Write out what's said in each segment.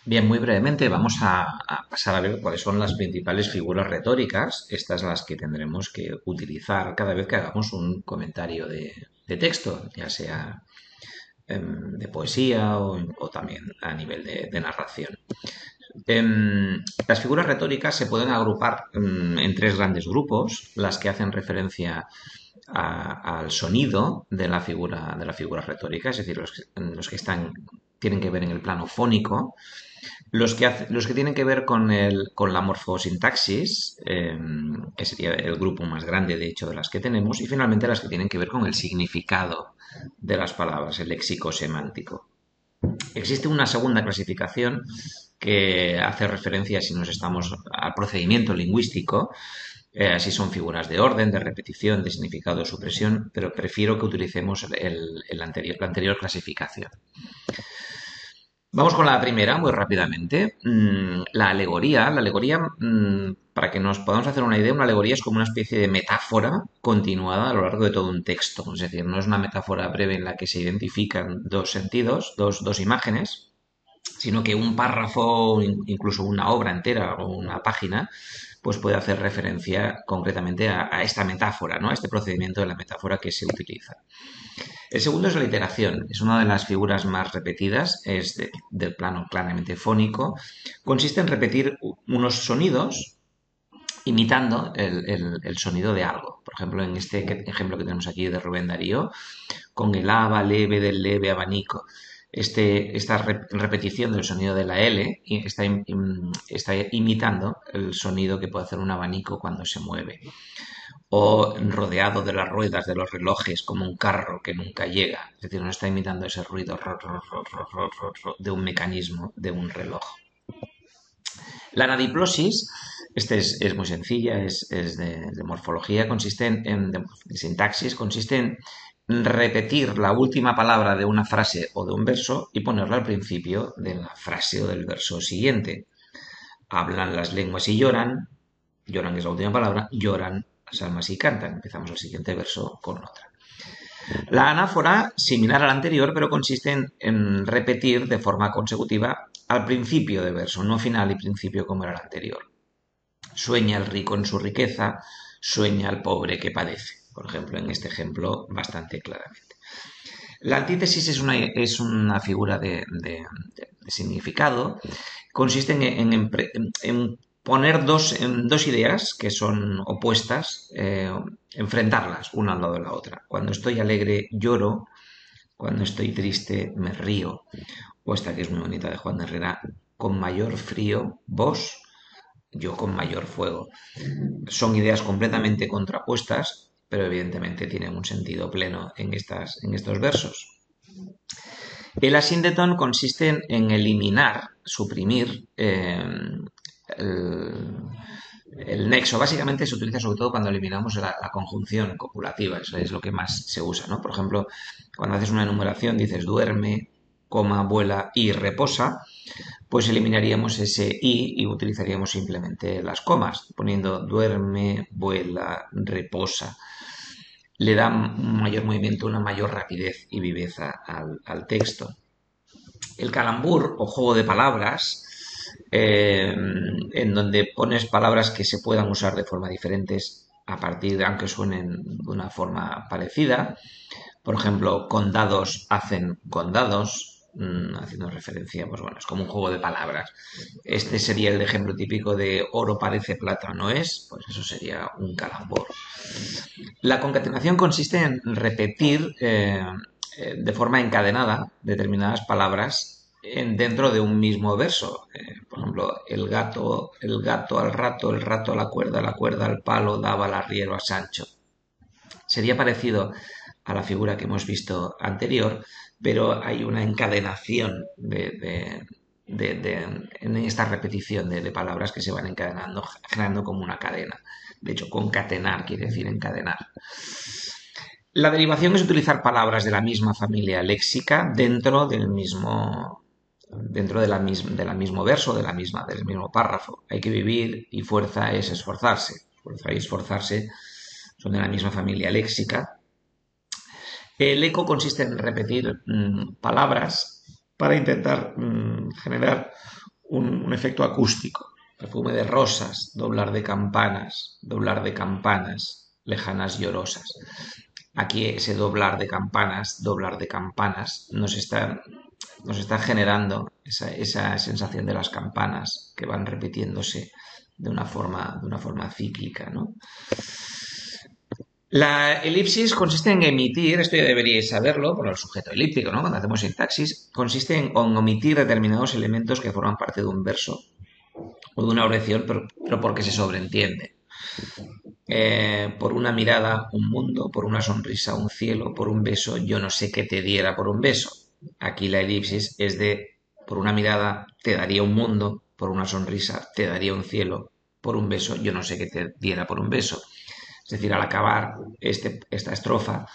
Bien, muy brevemente vamos a pasar a ver cuáles son las principales figuras retóricas, estas las que tendremos que utilizar cada vez que hagamos un comentario de texto, ya sea de poesía o también a nivel de narración. Las figuras retóricas se pueden agrupar en tres grandes grupos, las que hacen referencia al sonido de la figura retórica, es decir, los que tienen que ver en el plano fónico, los que tienen que ver con la morfosintaxis, que sería el grupo más grande, de hecho, de las que tenemos, y finalmente las que tienen que ver con el significado de las palabras, el léxico semántico. Existe una segunda clasificación que hace referencia, si nos estamos al procedimiento lingüístico, así son figuras de orden, de repetición, de significado, de supresión, pero prefiero que utilicemos la anterior clasificación. Vamos con la primera, muy rápidamente. Para que nos podamos hacer una idea, una alegoría es como una especie de metáfora continuada a lo largo de todo un texto. Es decir, no es una metáfora breve en la que se identifican dos sentidos, dos imágenes, sino que un párrafo, incluso una obra entera o una página, pues puede hacer referencia concretamente a esta metáfora, ¿no? A este procedimiento de la metáfora que se utiliza. El segundo es la iteración, es una de las figuras más repetidas, del plano claramente fónico. Consiste en repetir unos sonidos imitando el sonido de algo. Por ejemplo, en este ejemplo que tenemos aquí de Rubén Darío, con el aba leve del leve abanico. Esta repetición del sonido de la L está imitando el sonido que puede hacer un abanico cuando se mueve, o rodeado de las ruedas de los relojes como un carro que nunca llega. Es decir, no está imitando ese ruido de un mecanismo, de un reloj. La anadiplosis, es muy sencilla, es de morfología, consiste de sintaxis, consiste en repetir la última palabra de una frase o de un verso y ponerla al principio de la frase o del verso siguiente. Hablan las lenguas y lloran, lloran que es la última palabra, lloran las almas y cantan. Empezamos el siguiente verso con otra. La anáfora, similar a la anterior, pero consiste en repetir de forma consecutiva al principio de verso, no final y principio como era el anterior. Sueña el rico en su riqueza, sueña el pobre que padece. Por ejemplo, en este ejemplo, bastante claramente. La antítesis es una figura de significado. Consiste en poner dos ideas que son opuestas, enfrentarlas una al lado de la otra. Cuando estoy alegre lloro, cuando estoy triste me río. O esta que es muy bonita de Juan de Herrera, con mayor frío vos, yo con mayor fuego. Son ideas completamente contrapuestas, pero evidentemente tienen un sentido pleno en estos versos. El asíndeton consiste en eliminar, suprimir el nexo. Básicamente se utiliza sobre todo cuando eliminamos la conjunción copulativa, eso es lo que más se usa, ¿no? Por ejemplo, cuando haces una enumeración dices duerme, coma, vuela y reposa, pues eliminaríamos ese y utilizaríamos simplemente las comas, poniendo duerme, vuela, reposa. Le da un mayor movimiento, una mayor rapidez y viveza al texto. El calambur o juego de palabras, en donde pones palabras que se puedan usar de forma diferentes a partir de, aunque suenen de una forma parecida. Por ejemplo, condados hacen condados, haciendo referencia, pues bueno, es como un juego de palabras. Este sería el ejemplo típico de oro parece plata, no es, pues eso sería un calambur. La concatenación consiste en repetir de forma encadenada determinadas palabras dentro de un mismo verso. Por ejemplo, el gato al rato, el rato a la cuerda al palo, daba el arriero a Sancho. Sería parecido a la figura que hemos visto anterior, pero hay una encadenación en esta repetición de palabras que se van encadenando, generando como una cadena. De hecho, concatenar quiere decir encadenar. La derivación es utilizar palabras de la misma familia léxica dentro del mismo verso, del mismo párrafo. Hay que vivir y fuerza es esforzarse. Fuerza y esforzarse son de la misma familia léxica. El eco consiste en repetir palabras para intentar generar un efecto acústico. Perfume de rosas, doblar de campanas, lejanas llorosas. Aquí ese doblar de campanas, nos está generando esa sensación de las campanas que van repitiéndose de una forma cíclica, ¿no? La elipsis consiste en emitir, esto ya deberíais saberlo por el sujeto elíptico, ¿no? Cuando hacemos sintaxis, consiste en omitir determinados elementos que forman parte de un verso o de una oración, pero porque se sobreentiende. Por una mirada, un mundo, por una sonrisa, un cielo, por un beso, yo no sé qué te diera por un beso. Aquí la elipsis es de, por una mirada, te daría un mundo, por una sonrisa, te daría un cielo, por un beso, yo no sé qué te diera por un beso. Es decir, al acabar esta estrofa,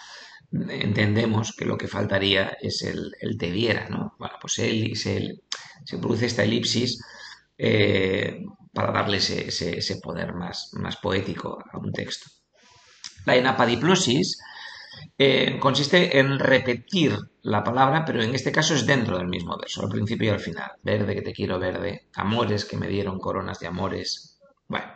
entendemos que lo que faltaría es el te diera, ¿no? Bueno, pues se produce esta elipsis para darle ese poder más poético a un texto. La enapadiplosis consiste en repetir la palabra, pero en este caso es dentro del mismo verso, al principio y al final. Verde que te quiero verde, amores que me dieron coronas de amores. Bueno,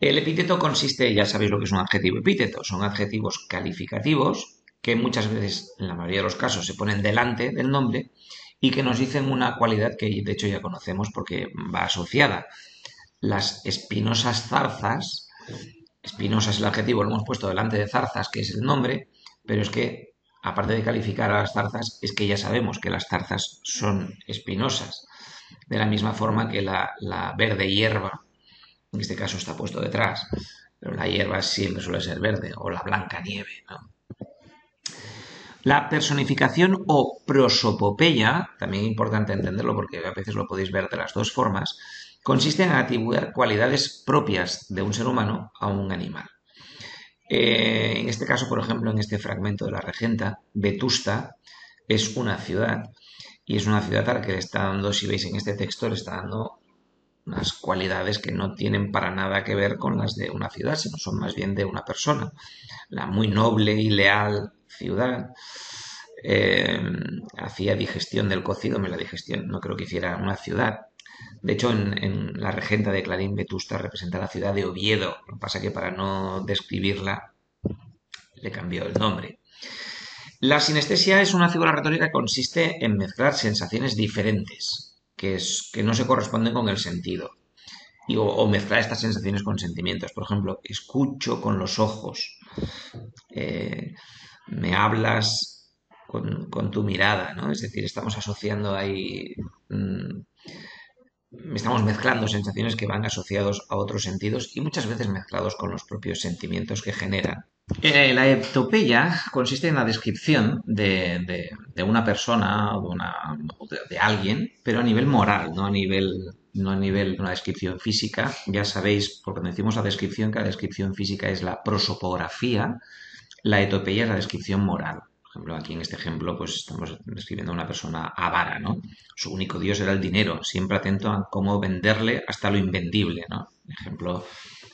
el epíteto consiste, ya sabéis lo que es un adjetivo epíteto, son adjetivos calificativos que muchas veces, en la mayoría de los casos, se ponen delante del nombre y que nos dicen una cualidad que de hecho ya conocemos porque va asociada. Las espinosas zarzas, espinosa es el adjetivo, lo hemos puesto delante de zarzas, que es el nombre, pero es que, aparte de calificar a las zarzas, es que ya sabemos que las zarzas son espinosas, de la misma forma que la verde hierba, en este caso está puesto detrás, pero la hierba siempre suele ser verde, o la blanca nieve, ¿no? La personificación o prosopopeya, también es importante entenderlo porque a veces lo podéis ver de las dos formas, consiste en atribuir cualidades propias de un ser humano a un animal. En este caso, por ejemplo, en este fragmento de la regenta, Vetusta es una ciudad y es una ciudad a la que le está dando, si veis en este texto, le está dando unas cualidades que no tienen para nada que ver con las de una ciudad, sino son más bien de una persona. La muy noble y leal ciudad eh, hacía digestión del cocido, la digestión no creo que hiciera una ciudad. De hecho, en la regenta de Clarín, Vetusta representa la ciudad de Oviedo. Lo que pasa es que para no describirla le cambió el nombre. La sinestesia es una figura retórica que consiste en mezclar sensaciones diferentes, que no se corresponden con el sentido, o mezclar estas sensaciones con sentimientos. Por ejemplo, escucho con los ojos, me hablas con tu mirada, ¿no? Es decir, estamos asociando ahí, estamos mezclando sensaciones que van asociados a otros sentidos y muchas veces mezclados con los propios sentimientos que generan. La etopeya consiste en la descripción de una persona o de alguien, pero a nivel moral, no a nivel de una descripción física. Ya sabéis, porque decimos la descripción, que la descripción física es la prosopografía, la etopeya es la descripción moral. Por ejemplo, aquí en este ejemplo, pues estamos describiendo a una persona avara, ¿no? Su único dios era el dinero, siempre atento a cómo venderle hasta lo invendible, ¿no? Ejemplo,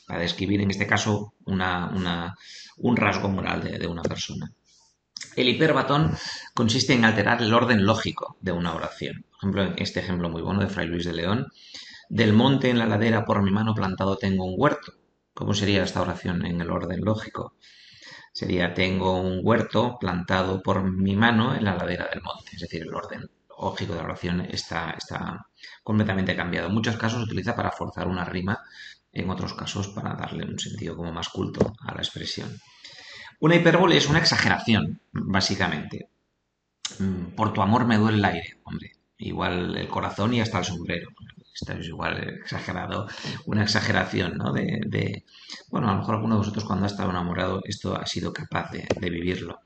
para describir en este caso un rasgo moral de una persona. El hiperbatón consiste en alterar el orden lógico de una oración. Por ejemplo, en este ejemplo muy bueno de Fray Luis de León, del monte en la ladera por mi mano plantado tengo un huerto. ¿Cómo sería esta oración en el orden lógico? Sería tengo un huerto plantado por mi mano en la ladera del monte. Es decir, el orden lógico de la oración está completamente cambiado. En muchos casos se utiliza para forzar una rima, en otros casos para darle un sentido como más culto a la expresión. Una hipérbole es una exageración, básicamente. Por tu amor me duele el aire, hombre. Igual el corazón y hasta el sombrero. Esto es igual exagerado, una exageración, ¿no? Bueno, a lo mejor alguno de vosotros cuando ha estado enamorado esto ha sido capaz de vivirlo.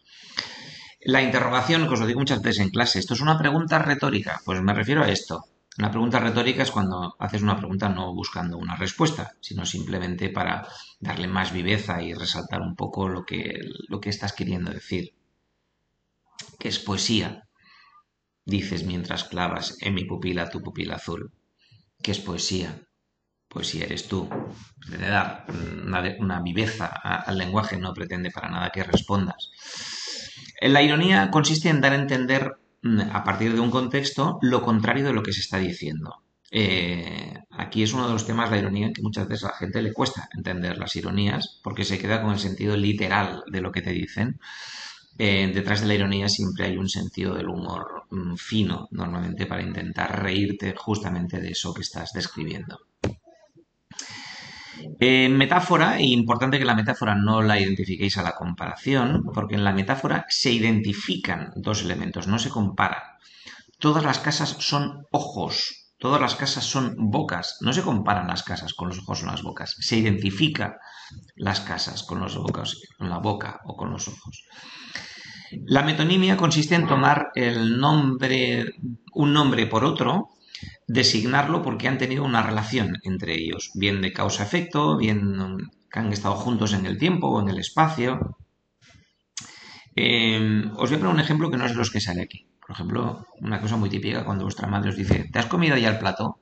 La interrogación, que os lo digo muchas veces en clase, ¿esto es una pregunta retórica? Pues me refiero a esto. Una pregunta retórica es cuando haces una pregunta no buscando una respuesta, sino simplemente para darle más viveza y resaltar un poco lo que estás queriendo decir. ¿Qué es poesía? Dices mientras clavas en mi pupila tu pupila azul. ¿Qué es poesía? Poesía eres tú. Pretende dar una viveza al lenguaje, no pretende para nada que respondas. La ironía consiste en dar a entender, a partir de un contexto, lo contrario de lo que se está diciendo. Aquí es uno de los temas, la ironía, que muchas veces a la gente le cuesta entender las ironías porque se queda con el sentido literal de lo que te dicen. Detrás de la ironía siempre hay un sentido del humor fino, normalmente para intentar reírte justamente de eso que estás describiendo. Metáfora, e importante que la metáfora no la identifiquéis a la comparación, porque en la metáfora se identifican dos elementos, no se comparan. Todas las casas son ojos, todas las casas son bocas, no se comparan las casas con los ojos o las bocas, se identifica las casas con los bocas, con la boca o con los ojos. La metonimia consiste en tomar un nombre por otro, designarlo porque han tenido una relación entre ellos, bien de causa-efecto, bien que han estado juntos en el tiempo o en el espacio. Os voy a poner un ejemplo que no es de los que sale aquí. Por ejemplo, una cosa muy típica cuando vuestra madre os dice, ¿te has comido ya el plato?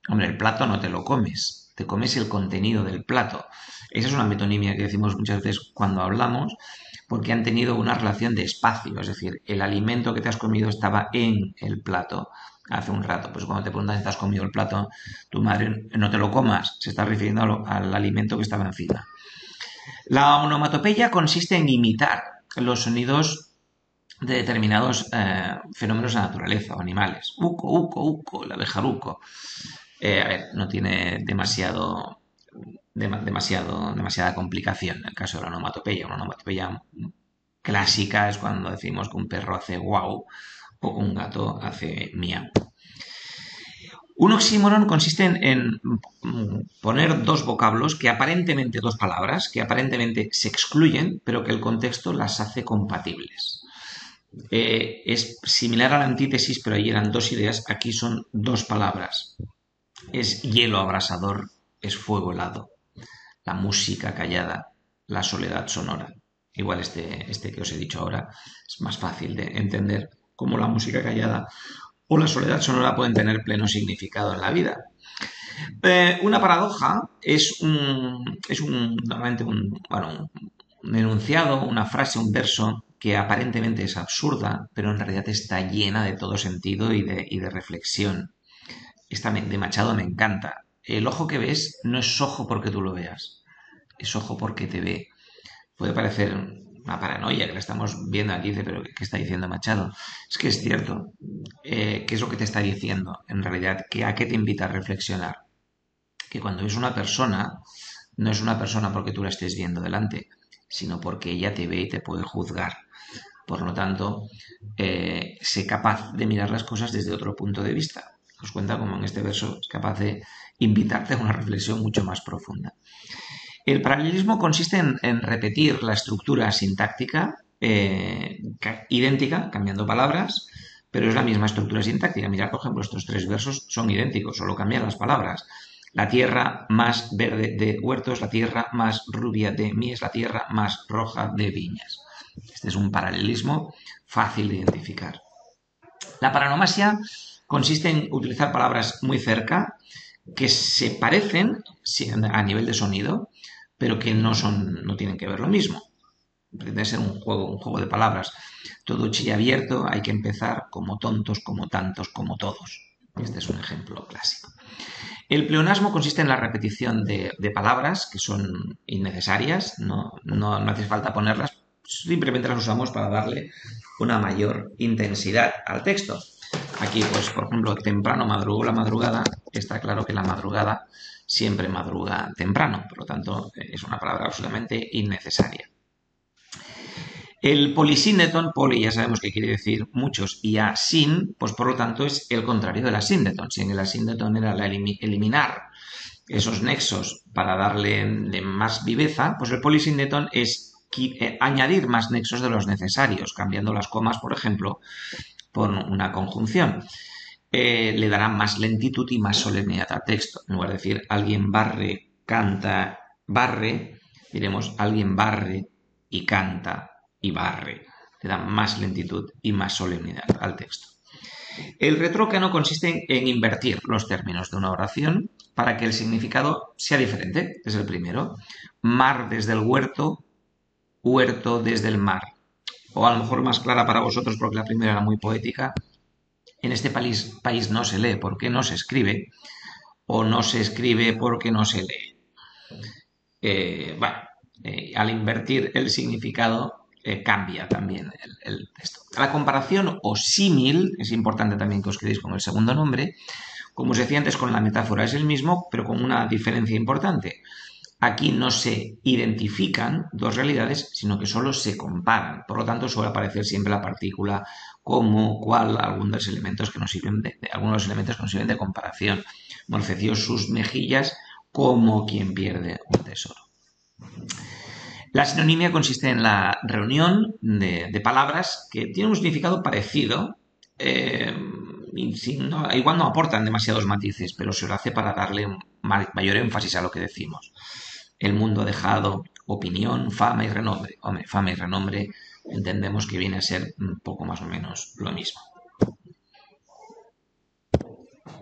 Hombre, el plato no te lo comes, te comes el contenido del plato. Esa es una metonimia que decimos muchas veces cuando hablamos, porque han tenido una relación de espacio, es decir, el alimento que te has comido estaba en el plato hace un rato. Pues cuando te preguntan si te has comido el plato, tu madre no te lo comas, se está refiriendo al alimento que estaba encima. La onomatopeya consiste en imitar los sonidos de determinados fenómenos de la naturaleza o animales. Uco, uco, uco, el abejaruco. A ver, no tiene demasiada complicación en el caso de la onomatopeya. Una onomatopeya clásica es cuando decimos que un perro hace guau o un gato hace miau. Un oxímoron consiste en poner dos vocablos dos palabras, que aparentemente se excluyen, pero que el contexto las hace compatibles. Es similar a la antítesis, pero allí eran dos ideas, aquí son dos palabras. Es hielo abrasador, es fuego helado, la música callada, la soledad sonora. Igual este que os he dicho ahora es más fácil de entender, cómo la música callada o la soledad sonora pueden tener pleno significado en la vida. Una paradoja normalmente un enunciado, una frase, un verso que aparentemente es absurda, pero en realidad está llena de todo sentido y de reflexión. Esta de Machado me encanta. El ojo que ves no es ojo porque tú lo veas, es ojo porque te ve. Puede parecer una paranoia que la estamos viendo aquí, dice, pero ¿qué está diciendo Machado? Es que es cierto. ¿Qué es lo que te está diciendo? En realidad, ¿a qué te invita a reflexionar? Que cuando ves una persona, no es una persona porque tú la estés viendo delante, sino porque ella te ve y te puede juzgar. Por lo tanto, sé capaz de mirar las cosas desde otro punto de vista. Os cuenta como en este verso es capaz de invitarte a una reflexión mucho más profunda. El paralelismo consiste en repetir la estructura sintáctica idéntica, cambiando palabras, pero es la misma estructura sintáctica. Mirad, por ejemplo, estos tres versos son idénticos, solo cambian las palabras. La tierra más verde de huertos, la tierra más rubia de mies, la tierra más roja de viñas. Este es un paralelismo fácil de identificar. La paranomasia consiste en utilizar palabras muy cerca que se parecen a nivel de sonido, pero que no tienen que ver lo mismo. Pretende ser un juego de palabras. Todo chilla abierto, hay que empezar como tontos, como tantos, como todos. Este es un ejemplo clásico. El pleonasmo consiste en la repetición de palabras que son innecesarias, no hace falta ponerlas, simplemente las usamos para darle una mayor intensidad al texto. Aquí, pues, por ejemplo, temprano madrugó la madrugada, está claro que la madrugada siempre madruga temprano, por lo tanto, es una palabra absolutamente innecesaria. El polisíndeton, poli ya sabemos que quiere decir muchos, y asín, pues por lo tanto es el contrario del asíndeton. Si en el asíndeton era eliminar esos nexos para darle más viveza, pues el polisíndeton es añadir más nexos de los necesarios, cambiando las comas, por ejemplo, por una conjunción. Le dará más lentitud y más solemnidad al texto. En lugar de decir alguien barre, canta, barre, diremos alguien barre y canta y barre. Le da más lentitud y más solemnidad al texto. El retrócano consiste en invertir los términos de una oración para que el significado sea diferente. Es el primero. Mar desde el huerto, huerto desde el mar. O a lo mejor más clara para vosotros porque la primera era muy poética. en este país no se lee porque no se escribe, o no se escribe porque no se lee. Bueno, al invertir el significado cambia también el texto. La comparación o símil, es importante también que os quedéis con el segundo nombre, como os decía antes con la metáfora es el mismo, pero con una diferencia importante. Aquí no se identifican dos realidades, sino que solo se comparan. Por lo tanto, suele aparecer siempre la partícula como, cual, algunos elementos que nos sirven algunos elementos que nos sirven de comparación. Morfeció sus mejillas como quien pierde un tesoro. La sinonimia consiste en la reunión de palabras que tienen un significado parecido, igual no aportan demasiados matices, pero se lo hace para darle mayor énfasis a lo que decimos. El mundo ha dejado opinión, fama y renombre. Hombre, fama y renombre entendemos que viene a ser un poco más o menos lo mismo.